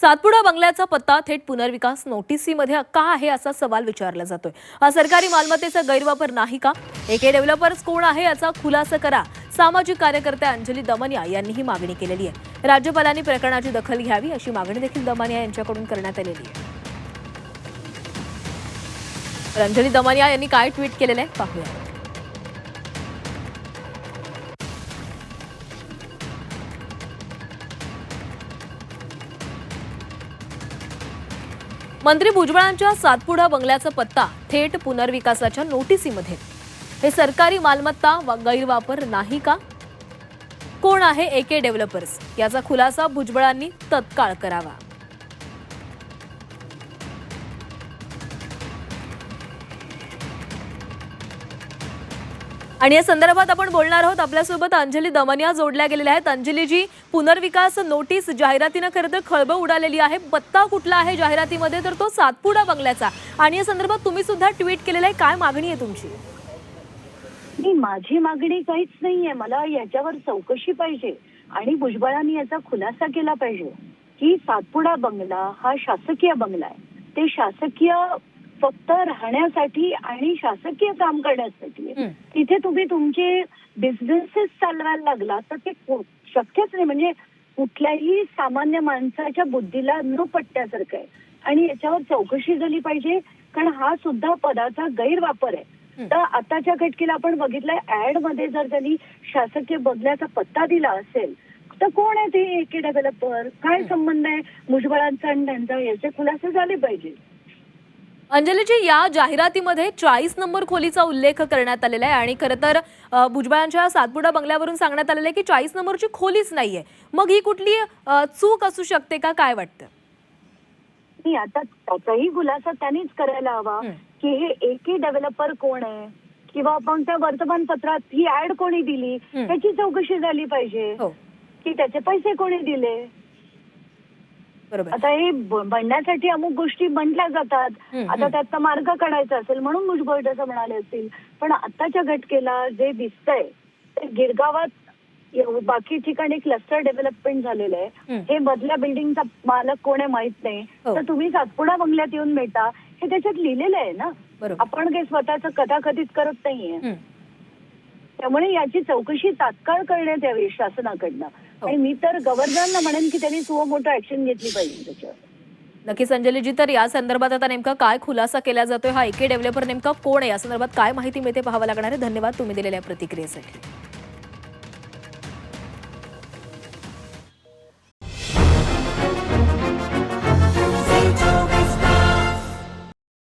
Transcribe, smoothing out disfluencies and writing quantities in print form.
सातपुडा बंगल्याचा पत्ता थेट पुनर्विकास नोटिसीमध्ये का आहे असा सवाल विचारला जातोय। हा सरकारी मालमत्तेचा गैरवापर नाही का? एके डेव्हलपर्स कोण आहे याचा खुलासा करा। सामाजिक कार्यकर्त्या अंजली दमनिया यांनी ही मागणी केलेली आहे। राज्यपालांनी प्रकरणाची दखल घ्यावी अशी मागणी देखील दमनिया यांच्याकडून करण्यात आलेली आहे। तर अंजली दमनिया यांनी काय ट्विट केलेलं आहे पाहूया। मंत्री भुजबळांच्या सातपुडा बंगल्याचा पत्ता थेट पुनर्विकासाच्या नोटिसीमध्ये। हे सरकारी मालमत्ता गैरवापर नाही का? कोण आहे एके डेव्हलपर्स याचा खुलासा भुजबळांनी तत्काळ करावा। आणि या संदर्भात आपण बोलणार आहोत। आपल्यासोबत अंजली दमनिया जोडल्या गेलेल्या आहेत। अंजलीजी, पुनर्विकास नोटीस जाहिरातीने खरं तर खळबळ उडालेली आहे। पत्ता कुठला आहे जाहिरातीमध्ये? तर तो सातपुडा बंगल्याचा। आणि या संदर्भात तुम्ही सुद्धा ट्विट केलेलं आहे, काय मागणी आहे तुमची? माझी मागणी काहीच नाहीये। मला याच्यावर चौकशी पाहिजे आणि भुजबळांनी याचा खुलासा केला पाहिजे की सातपुडा बंगला हा शासकीय बंगला आहे। ते शासकीय फक्त राहण्यासाठी आणि शासकीय काम करण्यासाठी आहे। तिथे तुम्ही तुमचे बिझनेसेस चालवायला लागला तर ते शक्यच नाही। म्हणजे कुठल्याही सामान्य माणसाच्या बुद्धीला न पटण्यासारखं आहे आणि याच्यावर चौकशी झाली पाहिजे, कारण हा सुद्धा पदाचा गैरवापर आहे। तर आताच्या घटकेला आपण बघितलंय, ऍड मध्ये जर त्यांनी शासकीय बंगल्याचा पत्ता दिला असेल तर कोण आहे ते एके डेव्हलपर, काय संबंध आहे भुजबळांचा आणि त्यांचा, याचे खुलासे झाले पाहिजे। अंजलीजी, या जाहिरातीमध्ये 40 नंबर खोलीचा उल्लेख करण्यात आलेला आहे आणि खरं तर भुजबळांच्या सातपुडा बंगल्यावरून सांगण्यात आलेलं आहे की 40 नंबरची खोलीच नाहीये। मग ही कुठली चूक असू शकते का? काय वाटतं? आता त्याचाही खुलासा त्यांनीच करायला हवा की हे एके डेव्हलपर कोण आहे, किंवा आपण त्या वर्तमानपत्रात ही ऍड कोणी दिली त्याची चौकशी झाली पाहिजे की त्याचे पैसे कोणी दिले। आता हे बनण्यासाठी अमुक गोष्टी म्हटल्या जातात, आता त्याचा मार्ग काढायचा असेल म्हणून भुजबळ तसं म्हणाले असतील। पण आताच्या घटकेला जे दिसतंय ते गिरगावात बाकी ठिकाणी क्लस्टर डेव्हलपमेंट झालेलं आहे। हे मधल्या बिल्डिंगचा मालक कोण आहे माहित नाही, तर तुम्ही सातपुडा बंगल्यात येऊन भेटा हे त्याच्यात लिहिलेलं आहे ना। आपण काही स्वतःच कथाकथित करत नाहीये। त्यामुळे याची चौकशी तात्काळ करण्यात यावी शासनाकडनं। आणि मी तर गव्हर्नरला म्हणेन की त्यांनी सुमोटो ऍक्शन घेतली पाहिजे त्याच्यावर। नक्कीच अंजलीजी, तर या संदर्भात आता नेमका काय खुलासा केला जातोय, हा एके डेव्हलपर नेमका कोण आहे, या संदर्भात काय माहिती मिळते पाहावं लागणार आहे। धन्यवाद तुम्ही दिलेल्या प्रतिक्रियेसाठी।